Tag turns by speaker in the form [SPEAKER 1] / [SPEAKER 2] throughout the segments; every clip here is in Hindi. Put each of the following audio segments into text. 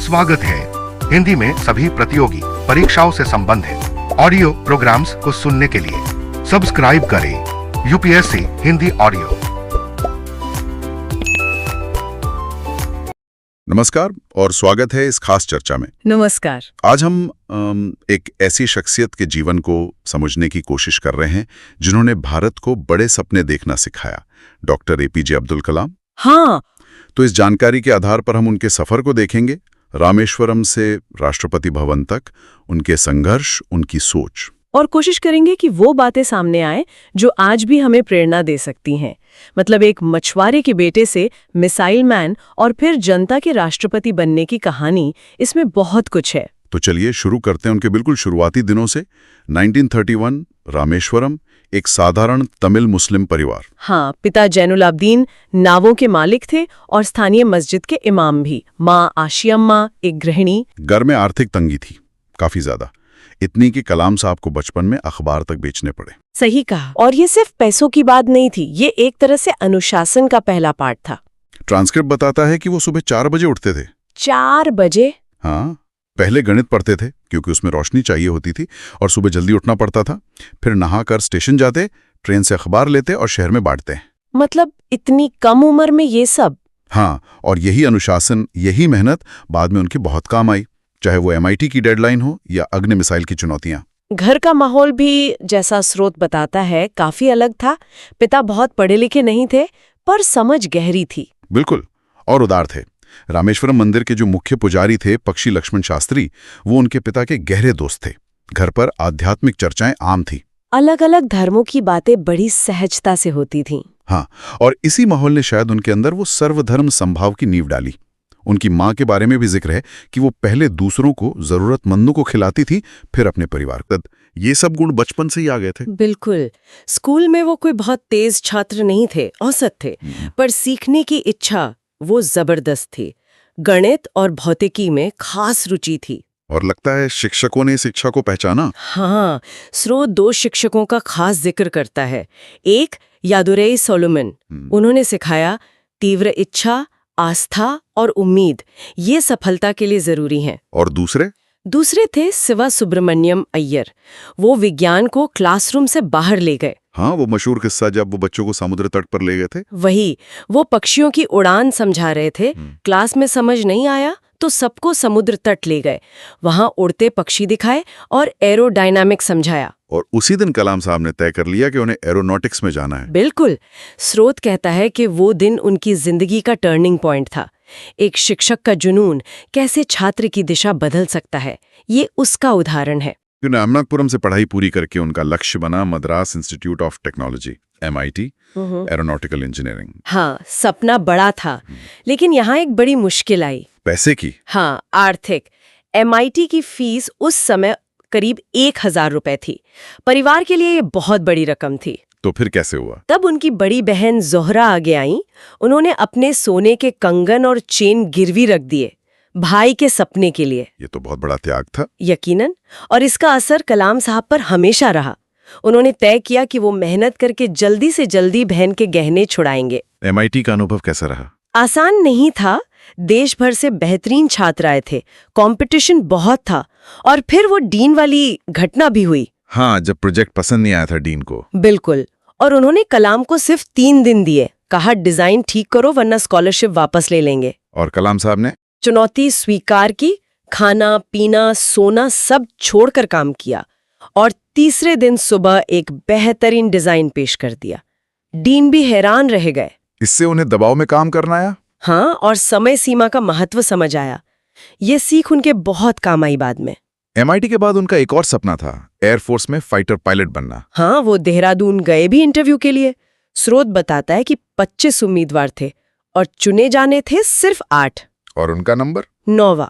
[SPEAKER 1] स्वागत है। हिंदी में सभी प्रतियोगी परीक्षाओं से संबंधित ऑडियो प्रोग्राम्स को सुनने के लिए सब्सक्राइब करें यूपीएससी हिंदी ऑडियो।
[SPEAKER 2] नमस्कार और स्वागत है इस खास चर्चा में।
[SPEAKER 3] नमस्कार।
[SPEAKER 2] आज हम एक ऐसी शख्सियत के जीवन को समझने की कोशिश कर रहे हैं जिन्होंने भारत को बड़े सपने देखना सिखाया, डॉक्टर एपीजे अब्दुल कलाम।
[SPEAKER 3] हाँ।
[SPEAKER 2] तो इस जानकारी के आधार पर हम उनके सफर को देखेंगे, रामेश्वरम से राष्ट्रपति भवन तक, उनके संघर्ष, उनकी सोच,
[SPEAKER 3] और कोशिश करेंगे कि वो बातें सामने आए जो आज भी हमें प्रेरणा दे सकती हैं। मतलब एक मछुआरे के बेटे से मिसाइल मैन और फिर जनता के राष्ट्रपति बनने की कहानी, इसमें बहुत कुछ है।
[SPEAKER 2] तो चलिए शुरू करते हैं उनके बिल्कुल शुरुआती दिनों से। 1931 रामेश्वरम, एक साधारण तमिल मुस्लिम परिवार।
[SPEAKER 3] हाँ, पिता जैनुलाब्दीन नावों के मालिक थे और स्थानीय मस्जिद के इमाम भी। माँ आशियम्मा एक गृहिणी।
[SPEAKER 2] घर में आर्थिक तंगी थी, काफी ज्यादा, इतनी कि कलाम साहब को बचपन में अखबार तक बेचने पड़े।
[SPEAKER 3] सही कहा। और ये सिर्फ पैसों की बात नहीं थी, ये एक तरह से अनुशासन का पहला पाठ था।
[SPEAKER 2] ट्रांसक्रिप्ट बताता है कि वो सुबह 4 बजे उठते थे।
[SPEAKER 3] 4 बजे?
[SPEAKER 2] हाँ, पहले गणित पढ़ते थे क्योंकि उसमें रोशनी चाहिए होती थी और सुबह जल्दी उठना पड़ता था। फिर नहाकर स्टेशन जाते, ट्रेन से अखबार लेते और शहर में बांटते।
[SPEAKER 3] मतलब इतनी कम उम्र में ये सब?
[SPEAKER 2] हाँ, और यही अनुशासन, यही मेहनत बाद में उनकी बहुत काम आई, चाहे वो MIT की डेडलाइन हो या अग्नि मिसाइल की चुनौतियां।
[SPEAKER 3] घर का माहौल भी, जैसा स्रोत बताता है, काफी अलग था। पिता बहुत पढ़े लिखे नहीं थे, पर समझ गहरी थी।
[SPEAKER 2] बिल्कुल, और उदार थे। रामेश्वरम मंदिर के जो मुख्य पुजारी थे, पक्षी लक्ष्मण शास्त्री, वो उनके पिता के गहरे दोस्त थे। घर पर आध्यात्मिक चर्चाएं आम थी।
[SPEAKER 3] अलग अलग धर्मों की बातें बड़ी सहजता से होती थीं।
[SPEAKER 2] हाँ, और इसी माहौल ने शायद उनके अंदर वो सर्वधर्म संभाव की नींव डाली। उनकी माँ के बारे में भी जिक्र है कि वो पहले दूसरों को, जरूरतमंदों को खिलाती थी, फिर अपने परिवार तक। ये सब गुण बचपन से ही आ गए थे।
[SPEAKER 3] बिल्कुल। स्कूल में वो कोई बहुत तेज छात्र नहीं थे, औसत थे, पर सीखने की इच्छा वो जबरदस्त थी। गणित और भौतिकी में खास रुचि थी।
[SPEAKER 2] और लगता है शिक्षकों ने शिक्षा को पहचाना।
[SPEAKER 3] हाँ, स्रोत 2 शिक्षकों का खास जिक्र करता है। एक यादुरई सोलोमन, उन्होंने सिखाया तीव्र इच्छा, आस्था और उम्मीद ये सफलता के लिए जरूरी हैं।
[SPEAKER 2] और दूसरे
[SPEAKER 3] थे शिवा सुब्रमण्यम अय्यर। वो विज्ञान को क्लासरूम से बाहर ले गए।
[SPEAKER 2] हाँ, वो मशहूर किस्सा जब वो बच्चों को समुद्र तट पर ले गए थे।
[SPEAKER 3] वही, वो पक्षियों की उड़ान समझा रहे थे। क्लास में समझ नहीं आया तो सबको समुद्र तट ले गए, वहां उड़ते पक्षी दिखाए और एरोडायनामिक्स समझाया।
[SPEAKER 2] और उसी दिन कलाम साहब ने तय कर लिया कि उन्हें एरोनॉटिक्स में जाना है।
[SPEAKER 3] बिल्कुल। स्रोत कहता है कि वो दिन उनकी जिंदगी का टर्निंग पॉइंट था। एक शिक्षक का जुनून कैसे छात्र की दिशा बदल सकता है, ये उसका उदाहरण है।
[SPEAKER 2] नामनाथपुरम से पढ़ाई पूरी करके उनका लक्ष्य बना Madras institute of technology, MIT, aeronautical engineering.
[SPEAKER 3] हाँ, सपना बड़ा था, लेकिन यहाँ एक बड़ी मुश्किल आई।
[SPEAKER 2] पैसे की?
[SPEAKER 3] हाँ, आर्थिक। MIT की फीस उस समय करीब 1000 रुपए थी। परिवार के लिए ये बहुत बड़ी रकम थी।
[SPEAKER 2] तो फिर कैसे हुआ?
[SPEAKER 3] तब उनकी बड़ी बहन जोहरा आगे आई। उन्होंने अपने सोने के कंगन और चेन गिरवी रख दिए, भाई के सपने के लिए।
[SPEAKER 2] ये तो बहुत बड़ा त्याग था।
[SPEAKER 3] यकीनन। और इसका असर कलाम साहब पर हमेशा रहा। उन्होंने तय किया कि वो मेहनत करके जल्दी से जल्दी बहन के गहने छुड़ाएंगे।
[SPEAKER 2] MIT का अनुभव कैसा रहा?
[SPEAKER 3] आसान नहीं था। देश भर से बेहतरीन छात्र आए थे, कंपटीशन बहुत था। और फिर वो डीन वाली घटना भी हुई।
[SPEAKER 2] हाँ, जब प्रोजेक्ट पसंद नहीं आया था डीन को।
[SPEAKER 3] बिल्कुल। और उन्होंने कलाम को सिर्फ 3 दिन दिए, कहा डिजाइन ठीक करो वरना स्कॉलरशिप वापस ले लेंगे।
[SPEAKER 2] और कलाम साहब ने
[SPEAKER 3] चुनौती स्वीकार की, खाना पीना सोना सब छोड़कर काम किया और तीसरे दिन सुबह एक बेहतरीन डिजाइन पेश कर दिया। डीन भी हैरान रह गए।
[SPEAKER 2] इससे उन्हें दबाव में काम करना आया।
[SPEAKER 3] हाँ, और समय सीमा का महत्व समझ आया। ये सीख उनके बहुत काम आई बाद में।
[SPEAKER 2] MIT के बाद उनका एक और सपना था, एयरफोर्स में फाइटर पायलट बनना।
[SPEAKER 3] हाँ, वो देहरादून गए भी इंटरव्यू के लिए। स्रोत बताता है कि 25 उम्मीदवार थे और चुने जाने थे सिर्फ 8।
[SPEAKER 2] और उनका नंबर
[SPEAKER 3] 9वां।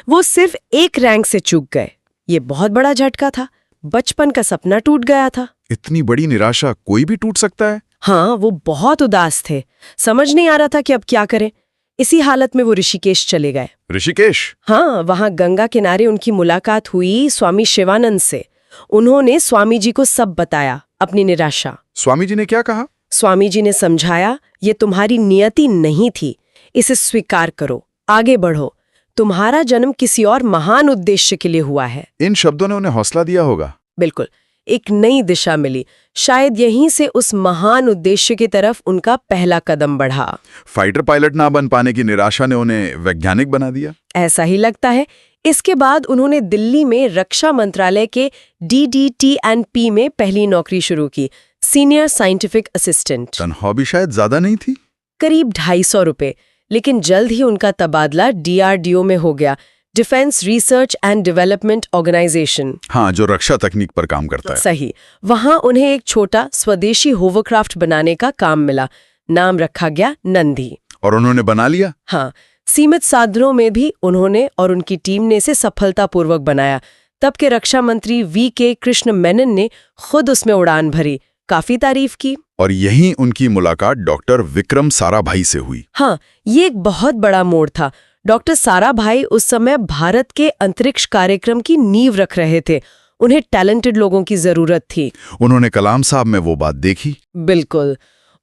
[SPEAKER 3] वो सिर्फ एक रैंक से चूक गए। ये बहुत बड़ा झटका था। बचपन का सपना टूट गया था।
[SPEAKER 2] इतनी बड़ी निराशा कोई भी टूट सकता है।
[SPEAKER 3] हाँ, वो बहुत उदास थे। समझ नहीं आ रहा था कि अब क्या करें। इसी हालत में वो ऋषिकेश चले गए।
[SPEAKER 2] ऋषिकेश?
[SPEAKER 3] हाँ, वहां गंगा किनारे उनकी मुलाकात हुई स्वामी शिवानंद से। उन्होंने स्वामी जी को सब बताया, अपनी निराशा।
[SPEAKER 2] स्वामी जी ने क्या कहा?
[SPEAKER 3] स्वामी जी ने समझाया, ये तुम्हारी नियति नहीं थी, इसे स्वीकार करो, आगे बढ़ो। तुम्हारा जन्म किसी और महान उद्देश्य के लिए हुआ है।
[SPEAKER 2] इन शब्दों ने उन्हें हौसला दिया होगा।
[SPEAKER 3] बिल्कुल, एक नई दिशा मिली। शायद यहीं से उस महान उद्देश्य की तरफ उनका पहला कदम बढ़ा।
[SPEAKER 2] फाइटर पायलट ना बन पाने की निराशा ने उन्हें वैज्ञानिक बना दिया।
[SPEAKER 3] ऐसा ही लगता है। इसके बाद उन्होंने दिल्ली में रक्षा मंत्रालय के DDT&P में पहली नौकरी शुरू की, सीनियर साइंटिफिक असिस्टेंट।
[SPEAKER 2] तनख्वाह भी शायद ज्यादा नहीं थी,
[SPEAKER 3] करीब 250 रुपए। लेकिन जल्द ही उनका तबादला DRDO में हो गया, defence research and development organisation.
[SPEAKER 2] हाँ, जो रक्षा तकनीक पर काम करता है।
[SPEAKER 3] सही। वहां उन्हें एक छोटा स्वदेशी होवरक्राफ्ट बनाने का काम मिला। नाम रखा गया नंदी।
[SPEAKER 2] और उन्होंने बना लिया।
[SPEAKER 3] हाँ, सीमित साधनों में भी उन्होंने और उनकी टीम ने इसे सफलतापूर्वक बनाया। तब के रक्षा मंत्री VK कृष्ण मेनन ने खुद उसमें उड़ान भरी, काफी तारीफ की।
[SPEAKER 2] और यहीं उनकी मुलाकात डॉक्टर विक्रम साराभाई से हुई।
[SPEAKER 3] हाँ, ये एक बहुत बड़ा मोड़ था। डॉक्टर साराभाई उस समय भारत के अंतरिक्ष कार्यक्रम की नींव रख रहे थे। उन्हें टैलेंटेड लोगों की जरूरत थी।
[SPEAKER 2] उन्होंने कलाम साहब में वो बात देखी।
[SPEAKER 3] बिल्कुल,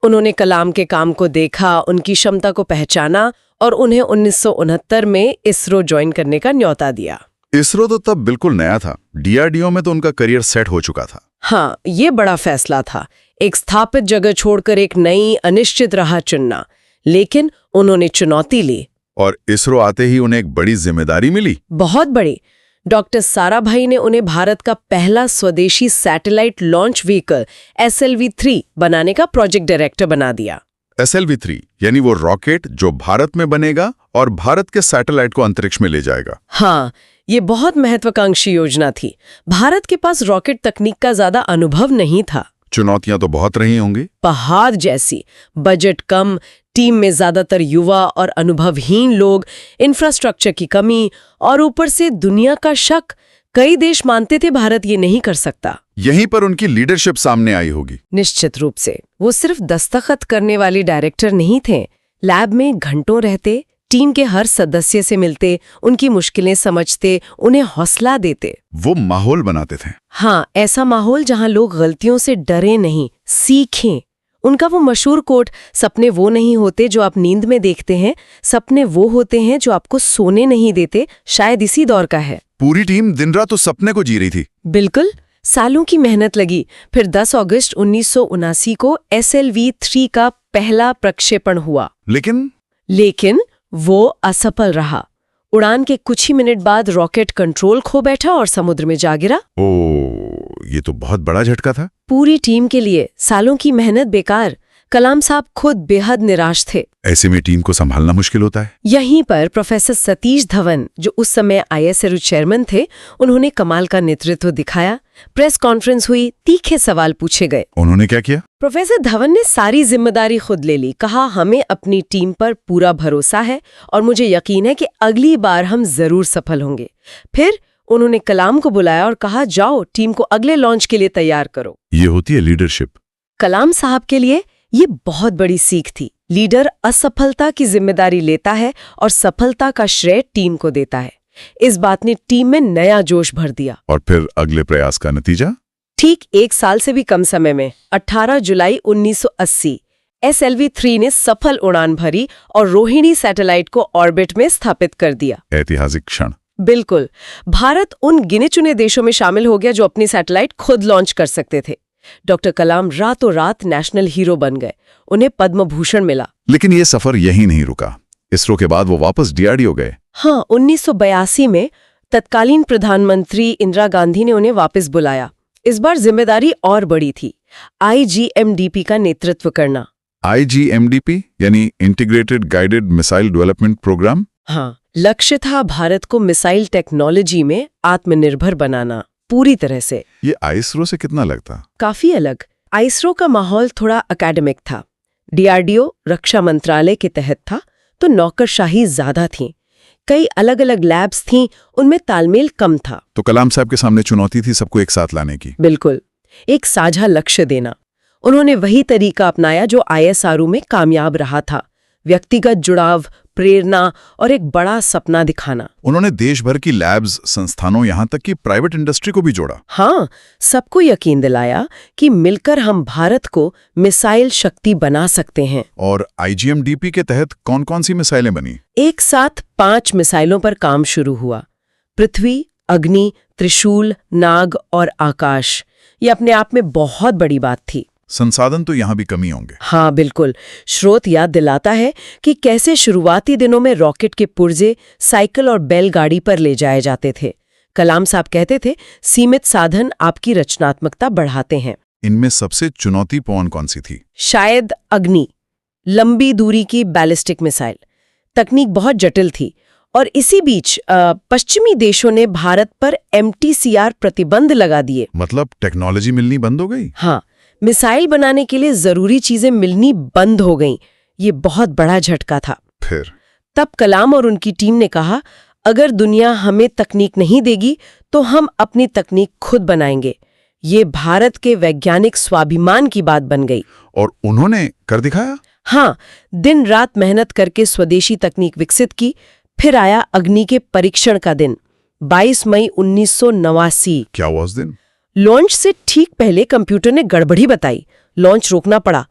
[SPEAKER 3] उन्होंने कलाम के काम को देखा, उनकी क्षमता को पहचाना और उन्हें 1969 में इसरो ज्वाइन करने का न्योता दिया।
[SPEAKER 2] इसरो तो तब बिल्कुल नया था। DRDO में तो उनका करियर सेट हो चुका था।
[SPEAKER 3] हाँ, ये बड़ा फैसला था, एक स्थापित जगह छोड़कर एक नई अनिश्चित राह चुनना। लेकिन उन्होंने चुनौती ली।
[SPEAKER 2] और इसरो आते ही उन्हें एक बड़ी जिम्मेदारी मिली।
[SPEAKER 3] बहुत बड़ी। डॉक्टर साराभाई ने उन्हें भारत का पहला स्वदेशी सैटेलाइट लॉन्च व्हीकल SLV-3 बनाने का प्रोजेक्ट डायरेक्टर बना दिया।
[SPEAKER 2] SLV-3 यानी वो रॉकेट जो भारत में बनेगा और भारत के सैटेलाइट को अंतरिक्ष में ले जाएगा।
[SPEAKER 3] हाँ, ये बहुत महत्वाकांक्षी योजना थी। भारत के पास रॉकेट तकनीक का ज्यादा अनुभव नहीं था।
[SPEAKER 2] चुनौतियां तो बहुत रही होंगी।
[SPEAKER 3] पहाड़ जैसी, बजट कम, टीम में ज्यादातर युवा और अनुभवहीन लोग, इंफ्रास्ट्रक्चर की कमी और ऊपर से दुनिया का शक। कई देश मानते थे भारत ये नहीं कर सकता।
[SPEAKER 2] यहीं पर उनकी लीडरशिप सामने आई होगी।
[SPEAKER 3] निश्चित रूप से। वो सिर्फ दस्तखत करने वाले डायरेक्टर नहीं थे। लैब में घंटों रहते, टीम के हर सदस्य से मिलते, उनकी मुश्किलें समझते, उन्हें हौसला देते।
[SPEAKER 2] वो माहौल बनाते थे।
[SPEAKER 3] हाँ, ऐसा माहौल जहां लोग गलतियों से डरे नहीं, सीखें। उनका वो मशहूर कोट, सपने वो नहीं होते जो आप नींद में देखते हैं, सपने वो होते हैं जो आपको सोने नहीं देते, शायद इसी दौर का है।
[SPEAKER 2] पूरी टीम दिन रात उस सपने को जी रही थी।
[SPEAKER 3] बिल्कुल, सालों की मेहनत लगी। फिर 10 अगस्त 1979 को SLV-3 का पहला प्रक्षेपण हुआ। लेकिन वो असफल रहा। उड़ान के कुछ ही मिनट बाद रॉकेट कंट्रोल खो बैठा और समुद्र में जा गिरा।
[SPEAKER 2] ये तो बहुत बड़ा झटका था।
[SPEAKER 3] पूरी टीम के लिए सालों की मेहनत बेकार। कलाम साहब खुद बेहद निराश थे।
[SPEAKER 2] ऐसे में टीम को संभालना मुश्किल होता है।
[SPEAKER 3] यहीं पर प्रोफेसर सतीश धवन, जो उस समय ISRO चेयरमैन थे, उन्होंने कमाल का नेतृत्व दिखाया। प्रेस कॉन्फ्रेंस हुई, तीखे सवाल पूछे गए।
[SPEAKER 2] उन्होंने क्या किया?
[SPEAKER 3] प्रोफेसर धवन ने सारी जिम्मेदारी खुद ले ली। कहा, हमें अपनी टीम पर पूरा भरोसा है और मुझे यकीन है कि अगली बार हम जरूर सफल होंगे। फिर उन्होंने कलाम को बुलाया और कहा, जाओ टीम को अगले लॉन्च के लिए तैयार करो।
[SPEAKER 2] ये होती है लीडरशिप।
[SPEAKER 3] कलाम साहब के लिए ये बहुत बड़ी सीख थी। लीडर असफलता की जिम्मेदारी लेता है और सफलता का श्रेय टीम को देता है। इस बात ने टीम में नया जोश भर दिया।
[SPEAKER 2] और फिर अगले प्रयास का नतीजा?
[SPEAKER 3] ठीक 1 साल से भी कम समय में 18 जुलाई 1980 SLV-3 ने सफल उड़ान भरी और रोहिणी सैटेलाइट को ऑर्बिट में स्थापित कर दिया।
[SPEAKER 2] ऐतिहासिक क्षण।
[SPEAKER 3] बिल्कुल। भारत उन गिने चुने देशों में शामिल हो गया जो अपनी सैटेलाइट खुद लॉन्च कर सकते थे। डॉक्टर कलाम रातों रात नेशनल हीरो बन गए। उन्हें पद्म भूषण मिला।
[SPEAKER 2] लेकिन ये सफर यहीं नहीं रुका। इसरो के बाद वो वापस DRDO गए।
[SPEAKER 3] हाँ, 1982 में तत्कालीन प्रधानमंत्री इंदिरा गांधी ने उन्हें वापस बुलाया। इस बार जिम्मेदारी और बड़ी थी, IGMDP का नेतृत्व करना।
[SPEAKER 2] IGMDP यानी integrated guided missile development programme.
[SPEAKER 3] हाँ, लक्ष्य था भारत को मिसाइल टेक्नोलॉजी में आत्मनिर्भर बनाना पूरी तरह से।
[SPEAKER 2] ये ISRO से कितना लगता?
[SPEAKER 3] काफी अलग। ISRO का माहौल थोड़ा एकेडमिक था। DRDO रक्षा मंत्रालय के तहत था, तो नौकरशाही ज्यादा थी। कई अलग अलग लैब्स थीं, उनमें तालमेल कम था।
[SPEAKER 2] तो कलाम साहब के सामने चुनौती थी सबको एक साथ लाने की।
[SPEAKER 3] बिल्कुल, एक साझा लक्ष्य देना। उन्होंने वही तरीका अपनाया जो ISRO में कामयाब रहा था। व्यक्तिगत जुड़ाव, प्रेरणा और एक बड़ा सपना दिखाना।
[SPEAKER 2] उन्होंने देश भर की लैब्स, संस्थानों, यहाँ तक कि प्राइवेट इंडस्ट्री को भी जोड़ा।
[SPEAKER 3] हाँ, सबको यकीन दिलाया कि मिलकर हम भारत को मिसाइल शक्ति बना सकते हैं।
[SPEAKER 2] और IGM-DP के तहत कौन-कौन सी मिसाइलें बनी?
[SPEAKER 3] एक साथ 5 मिसाइलों पर काम शुरू हुआ। पृथ्वी, अग्नि, त्रिशूल, नाग और आकाश। ये अपने आप में बहुत बड़ी बात थी।
[SPEAKER 2] संसाधन तो यहाँ भी कमी होंगे।
[SPEAKER 3] हाँ बिल्कुल। स्रोत याद दिलाता है कि कैसे शुरुआती दिनों में रॉकेट के पुर्जे साइकिल और बैलगाड़ी पर ले जाए जाते थे। कलाम साहब कहते थे, सीमित साधन आपकी रचनात्मकता बढ़ाते हैं।
[SPEAKER 2] इनमें सबसे चुनौतीपूर्ण कौन सी थी?
[SPEAKER 3] शायद अग्नि, लंबी दूरी की बैलिस्टिक मिसाइल। तकनीक बहुत जटिल थी और इसी बीच पश्चिमी देशों ने भारत पर MTCR प्रतिबंध लगा दिए।
[SPEAKER 2] मतलब टेक्नोलॉजी मिलनी बंद हो गई?
[SPEAKER 3] हाँ, मिसाइल बनाने के लिए जरूरी चीजें मिलनी बंद हो गईं। ये बहुत बड़ा झटका था।
[SPEAKER 2] फिर
[SPEAKER 3] तब कलाम और उनकी टीम ने कहा, अगर दुनिया हमें तकनीक नहीं देगी तो हम अपनी तकनीक खुद बनाएंगे। ये भारत के वैज्ञानिक स्वाभिमान की बात बन गई।
[SPEAKER 2] और उन्होंने कर दिखाया?
[SPEAKER 3] हाँ, दिन रात मेहनत करके स्वदेशी तकनीक विकसित की। फिर आया अग्नि के परीक्षण का दिन, 22 मई 1989।
[SPEAKER 2] क्या हुआ उस दिन?
[SPEAKER 3] लॉन्च से ठीक पहले कंप्यूटर ने गड़बड़ी बताई। लॉन्च रोकना पड़ा।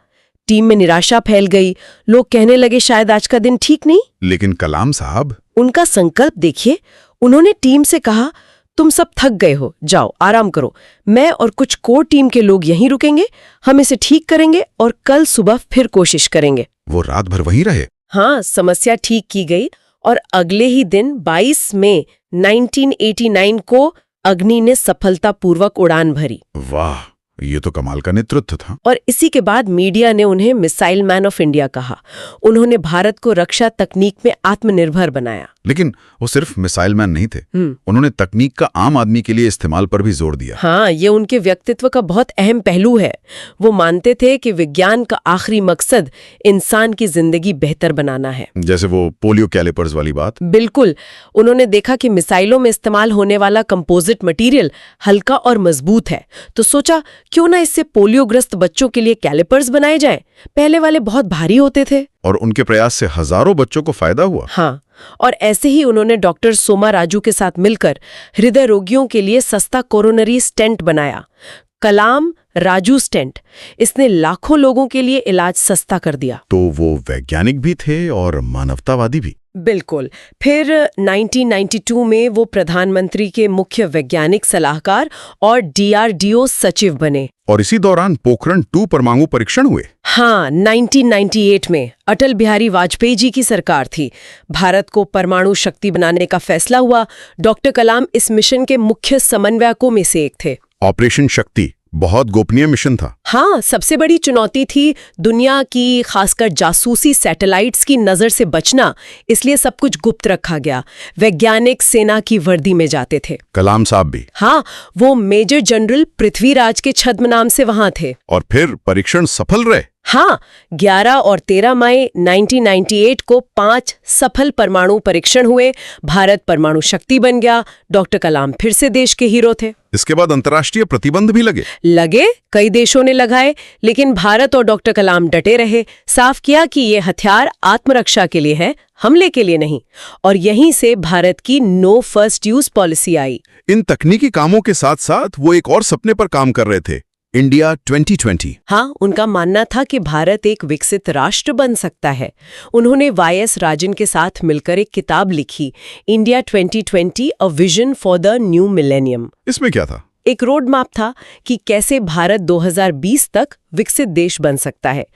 [SPEAKER 3] टीम में निराशा फैल गई। लोग कहने लगे शायद आज का दिन ठीक नहीं।
[SPEAKER 2] लेकिन कलाम साहब,
[SPEAKER 3] उनका संकल्प देखिए। उन्होंने टीम से कहा, तुम सब थक गए हो, जाओ आराम करो। मैं और कुछ कोर टीम के लोग यहीं रुकेंगे, हम इसे ठीक करेंगे और कल सुबह फिर कोशिश करेंगे।
[SPEAKER 2] वो रात भर वहीं रहे?
[SPEAKER 3] हाँ, समस्या ठीक की गई और अगले ही दिन 22 मई 1989 को अग्नि ने सफलतापूर्वक उड़ान भरी।
[SPEAKER 2] वाह, ये तो कमाल का नेतृत्व था।
[SPEAKER 3] और इसी के बाद मीडिया ने उन्हें मिसाइल मैन ऑफ इंडिया कहा। उन्होंने भारत को रक्षा तकनीक में आत्मनिर्भर बनाया।
[SPEAKER 2] लेकिन वो सिर्फ मिसाइल मैन नहीं थे। उन्होंने तकनीक का आम आदमी के लिए इस्तेमाल पर भी जोर दिया।
[SPEAKER 3] हाँ, ये उनके व्यक्तित्व का बहुत अहम पहलू है। वो मानते थे कि विज्ञान का आखिरी मकसद इंसान की जिंदगी बेहतर बनाना है।
[SPEAKER 2] जैसे वो पोलियो कैलिपर्स वाली बात।
[SPEAKER 3] बिल्कुल। उन्होंने देखा कि मिसाइलों में इस्तेमाल होने वाला कंपोजिट मटेरियल हल्का और मजबूत है, तो सोचा क्यों ना इससे पोलियोग्रस्त बच्चों के लिए कैलिपर्स बनाए जाएं। पहले वाले बहुत भारी होते थे।
[SPEAKER 2] और उनके प्रयास से हजारों बच्चों को फायदा हुआ।
[SPEAKER 3] हाँ, और ऐसे ही उन्होंने डॉक्टर सोमा राजू के साथ मिलकर हृदय रोगियों के लिए सस्ता कोरोनरी स्टेंट बनाया, कलाम राजू स्टेंट। इसने लाखों लोगों के लिए इलाज सस्ता कर दिया।
[SPEAKER 2] तो वो वैज्ञानिक भी थे और मानवतावादी भी।
[SPEAKER 3] बिल्कुल। फिर 1992 में वो प्रधानमंत्री के मुख्य वैज्ञानिक सलाहकार और DRDO सचिव बने।
[SPEAKER 2] और इसी दौरान पोखरण 2 परमाणु परीक्षण हुए।
[SPEAKER 3] हाँ, 1998 में अटल बिहारी वाजपेयी जी की सरकार थी। भारत को परमाणु शक्ति बनाने का फैसला हुआ। डॉक्टर कलाम इस मिशन के मुख्य समन्वयकों में से एक थे।
[SPEAKER 2] ऑपरेशन शक्ति बहुत गोपनीय मिशन था।
[SPEAKER 3] हाँ, सबसे बड़ी चुनौती थी दुनिया की, खासकर जासूसी सैटेलाइट्स की नजर से बचना। इसलिए सब कुछ गुप्त रखा गया। वैज्ञानिक सेना की वर्दी में जाते थे।
[SPEAKER 2] कलाम साहब भी?
[SPEAKER 3] हाँ, वो मेजर जनरल पृथ्वीराज के छद्म नाम से वहां थे।
[SPEAKER 2] और फिर परीक्षण सफल रहे?
[SPEAKER 3] हाँ, 11 और 13 मई 1998 को 5 सफल परमाणु परीक्षण हुए। भारत परमाणु शक्ति बन गया। डॉक्टर कलाम फिर से देश के हीरो थे।
[SPEAKER 2] इसके बाद अंतर्राष्ट्रीय प्रतिबंध भी लगे।
[SPEAKER 3] कई देशों ने लगाए, लेकिन भारत और डॉक्टर कलाम डटे रहे। साफ किया कि ये हथियार आत्मरक्षा के लिए है, हमले के लिए नहीं। और यहीं से भारत की नो फर्स्ट यूज पॉलिसी आई।
[SPEAKER 2] इन तकनीकी कामों के साथ साथ वो एक और सपने पर काम कर रहे थे, इंडिया 2020।
[SPEAKER 3] हाँ, उनका मानना था कि भारत एक विकसित राष्ट्र बन सकता है। उन्होंने YS राजन के साथ मिलकर एक किताब लिखी, India 2020 a vision for the new millennium.
[SPEAKER 2] इसमें क्या था?
[SPEAKER 3] एक रोड मैप था कि कैसे भारत 2020 तक विकसित देश बन सकता है।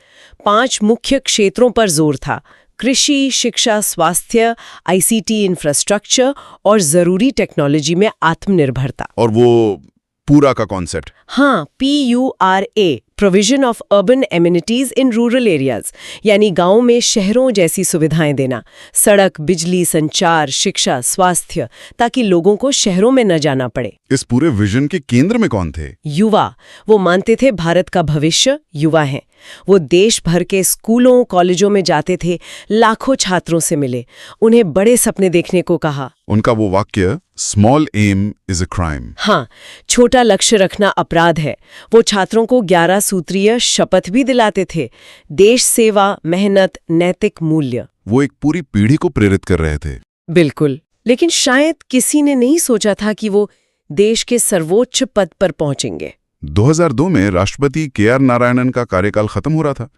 [SPEAKER 3] 5 मुख्य क्षेत्रों पर जोर था: कृषि, शिक्षा, स्वास्थ्य, ICT इंफ्रास्ट्रक्चर और जरूरी टेक्नोलॉजी में आत्मनिर्भरता।
[SPEAKER 2] और वो पूरा का कॉन्सेप्ट?
[SPEAKER 3] हाँ, PURA, provision of urban amenities in rural areas, यानी गांव में शहरों जैसी सुविधाएं देना, सड़क, बिजली, संचार, शिक्षा, स्वास्थ्य, ताकि लोगों को शहरों में न जाना पड़े।
[SPEAKER 2] इस पूरे विजन के केंद्र में कौन थे?
[SPEAKER 3] युवा। वो मानते थे भारत का भविष्य युवा है। वो देश भर के स्कूलों, कॉलेजों में जाते थे, लाखों छात्रों से मिले, उन्हें बड़े सपने देखने को कहा।
[SPEAKER 2] उनका वो वाक्य, small aim is a crime.
[SPEAKER 3] हाँ, छोटा लक्ष्य रखना अपराध है। वो छात्रों को 11 सूत्रीय शपथ भी दिलाते थे। देश सेवा, मेहनत, नैतिक मूल्य।
[SPEAKER 2] वो एक पूरी पीढ़ी को प्रेरित कर रहे थे।
[SPEAKER 3] बिल्कुल, लेकिन शायद किसी ने नहीं सोचा था कि वो देश के सर्वोच्च पद पर पहुंचेंगे।
[SPEAKER 2] 2002 में राष्ट्रपति के.आर. नारायणन का कार्यकाल खत्म हो रहा था,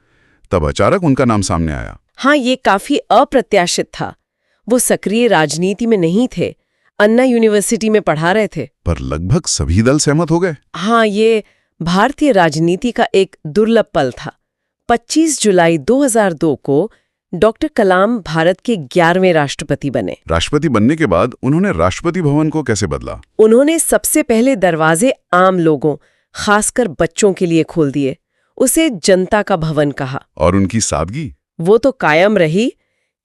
[SPEAKER 2] तब अचानक उनका नाम सामने आया।
[SPEAKER 3] हाँ, ये काफी अप्रत्याशित था। वो सक्रिय राजनीति में नहीं थे, अन्ना यूनिवर्सिटी में पढ़ा रहे थे।
[SPEAKER 2] पर लगभग सभी दल सहमत हो गए।
[SPEAKER 3] हाँ, ये भारतीय राजनीति का एक दुर्लभ पल था। 25 जुलाई 2002 को डॉक्टर कलाम भारत के 11वें राष्ट्रपति बने।
[SPEAKER 2] राष्ट्रपति बनने के बाद उन्होंने राष्ट्रपति भवन को कैसे बदला?
[SPEAKER 3] उन्होंने सबसे पहले दरवाजे आम लोगों, खासकर बच्चों के लिए खोल दिए। उसे जनता का भवन कहा।
[SPEAKER 2] और उनकी सादगी?
[SPEAKER 3] वो तो कायम रही।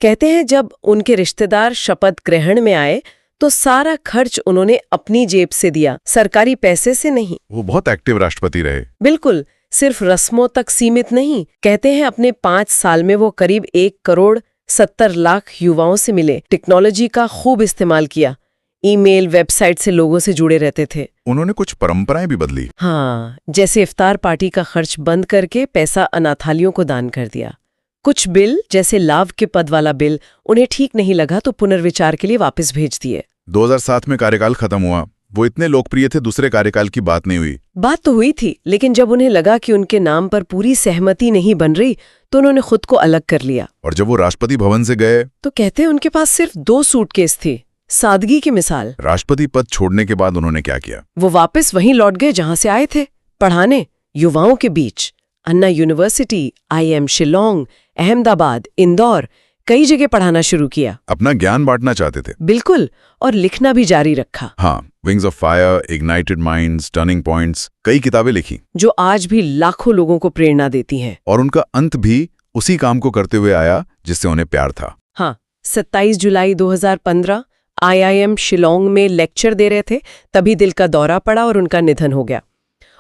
[SPEAKER 3] कहते हैं जब उनके रिश्तेदार शपथ ग्रहण में आए तो सारा खर्च उन्होंने अपनी जेब से दिया, सरकारी पैसे से नहीं।
[SPEAKER 2] वो बहुत एक्टिव राष्ट्रपति रहे।
[SPEAKER 3] बिल्कुल, सिर्फ रस्मों तक सीमित नहीं। कहते हैं अपने 5 साल में वो करीब 1,70,00,000 युवाओं से मिले, टेक्नोलॉजी का खूब इस्तेमाल किया, ईमेल, वेबसाइट से लोगों से जुड़े रहते थे।
[SPEAKER 2] उन्होंने कुछ परंपराएं भी बदली।
[SPEAKER 3] हाँ, जैसे इफ्तार पार्टी का खर्च बंद करके पैसा अनाथालयों को दान कर दिया। कुछ बिल, जैसे लाभ के पद वाला बिल, उन्हें ठीक नहीं लगा तो पुनर्विचार के लिए वापस भेज दिए।
[SPEAKER 2] 2007 में कार्यकाल खत्म हुआ। वो इतने लोकप्रिय थे, दूसरे कार्यकाल की बात नहीं हुई।
[SPEAKER 3] बात तो हुई थी, लेकिन जब उन्हें लगा कि उनके नाम पर पूरी सहमति नहीं बन रही तो उन्होंने खुद को अलग कर लिया।
[SPEAKER 2] और जब वो राष्ट्रपति भवन से गए
[SPEAKER 3] तो कहते हैं उनके पास सिर्फ 2 सूटकेस थे। सादगी की मिसाल।
[SPEAKER 2] राष्ट्रपति पद छोड़ने के बाद उन्होंने क्या किया?
[SPEAKER 3] वो वापस वहीं लौट गए जहां से आए थे, पढ़ाने युवाओं के बीच। अन्ना यूनिवर्सिटी, IIM शिलोंग, अहमदाबाद, इंदौर, कई जगह पढ़ाना शुरू किया।
[SPEAKER 2] अपना ज्ञान बांटना चाहते थे।
[SPEAKER 3] बिल्कुल, और लिखना भी जारी रखा।
[SPEAKER 2] हाँ, wings of fire, ignited minds, turning points, कई किताबें लिखी
[SPEAKER 3] जो आज भी लाखों लोगों को प्रेरणा देती हैं।
[SPEAKER 2] और उनका अंत भी उसी काम को करते हुए आया जिससे उन्हें प्यार था।
[SPEAKER 3] हाँ, 27 जुलाई 2015 IIM शिलोंग में लेक्चर दे रहे थे, तभी दिल का दौरा पड़ा और उनका निधन हो गया।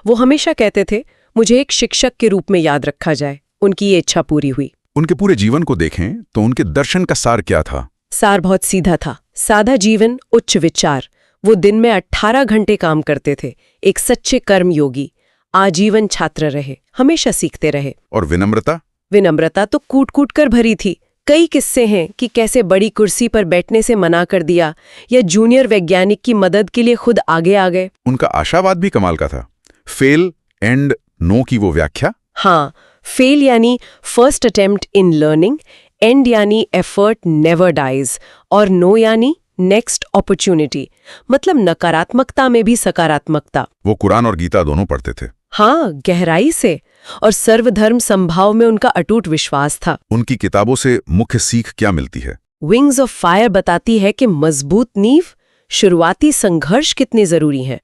[SPEAKER 3] वो हमेशा कहते थे, मुझे एक शिक्षक के रूप में याद रखा जाए। उनकी ये इच्छा पूरी हुई।
[SPEAKER 2] उनके पूरे जीवन को देखें तो उनके दर्शन का सार क्या था?
[SPEAKER 3] सार बहुत सीधा था। सादा जीवन, उच्च विचार। वो दिन में 18 घंटे काम करते थे। एक सच्चे कर्मयोगी, आजीवन छात्र रहे, हमेशा सीखते रहे।
[SPEAKER 2] और विनम्रता?
[SPEAKER 3] विनम्रता तो कूट-कूट कर भरी थी। कई किस्से हैं कि कैसे बड़ी कुर्सी पर बैठने से मना कर दिया या जूनियर वैज्ञानिक की मदद के लिए खुद आगे आ गए।
[SPEAKER 2] उनका आशावाद भी कमाल का था। फेल एंड नो की वो व्याख्या?
[SPEAKER 3] हाँ, फेल यानी first attempt in learning, and यानी एफर्ट नेवर डाइज, और नो यानी नेक्स्ट अपॉर्चुनिटी। मतलब नकारात्मकता में भी सकारात्मकता।
[SPEAKER 2] वो कुरान और गीता दोनों पढ़ते थे।
[SPEAKER 3] हाँ, गहराई से। और सर्वधर्म संभाव में उनका अटूट विश्वास था।
[SPEAKER 2] उनकी किताबों से मुख्य सीख क्या मिलती है?
[SPEAKER 3] विंग्स ऑफ फायर बताती है कि मजबूत नींव, शुरुआती संघर्ष कितने जरूरी हैं,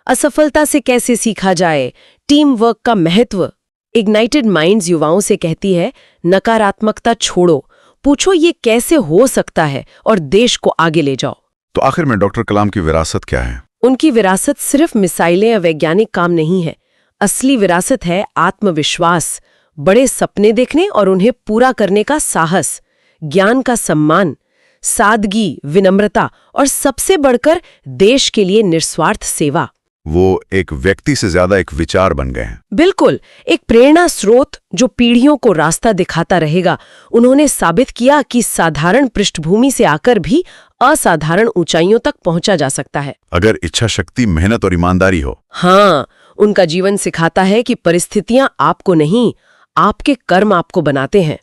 [SPEAKER 3] असफलता से कैसे सीखा जाए, टीम वर्क का महत्व। इग्नाइटेड माइंड्स युवाओं से कहती है, नकारात्मकता छोड़ो, पूछो ये कैसे हो सकता है और देश को आगे ले जाओ।
[SPEAKER 2] तो आखिर में डॉक्टर कलाम की विरासत क्या है?
[SPEAKER 3] उनकी विरासत सिर्फ मिसाइलें या वैज्ञानिक काम नहीं है। असली विरासत है आत्मविश्वास, बड़े सपने देखने और उन्हें पूरा करने का साहस, ज्ञान का सम्मान, सादगी, विनम्रता और सबसे बढ़कर देश के लिए निस्वार्थ सेवा।
[SPEAKER 2] वो एक व्यक्ति से ज्यादा एक विचार बन गए हैं।
[SPEAKER 3] बिल्कुल, एक प्रेरणा स्रोत जो पीढ़ियों को रास्ता दिखाता रहेगा। उन्होंने साबित किया कि साधारण पृष्ठभूमि से आकर भी असाधारण ऊंचाइयों तक पहुंचा जा सकता है,
[SPEAKER 2] अगर इच्छा शक्ति, मेहनत और ईमानदारी हो।
[SPEAKER 3] हाँ, उनका जीवन सिखाता है कि परिस्थितियां आपको नहीं, आपके कर्म आपको बनाते हैं।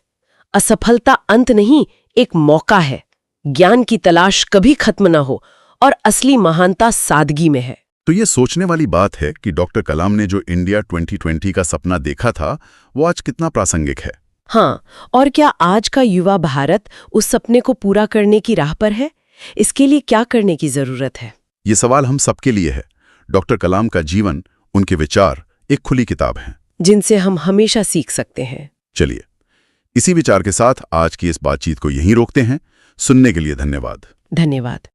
[SPEAKER 3] असफलता अंत नहीं, एक मौका है। ज्ञान की तलाश कभी खत्म न हो और असली महानता सादगी में है।
[SPEAKER 2] तो ये सोचने वाली बात है कि डॉक्टर कलाम ने जो इंडिया 2020 का सपना देखा था, वो आज कितना प्रासंगिक है।
[SPEAKER 3] हाँ, और क्या आज का युवा भारत उस सपने को पूरा करने की राह पर है? इसके लिए क्या करने की जरूरत है?
[SPEAKER 2] ये सवाल हम सबके लिए है। डॉक्टर कलाम का जीवन, उनके विचार एक खुली किताब है
[SPEAKER 3] जिनसे हम हमेशा सीख सकते हैं।
[SPEAKER 2] चलिए, इसी विचार के साथ आज की इस बातचीत को यहीं रोकते हैं। सुनने के लिए धन्यवाद।
[SPEAKER 3] धन्यवाद।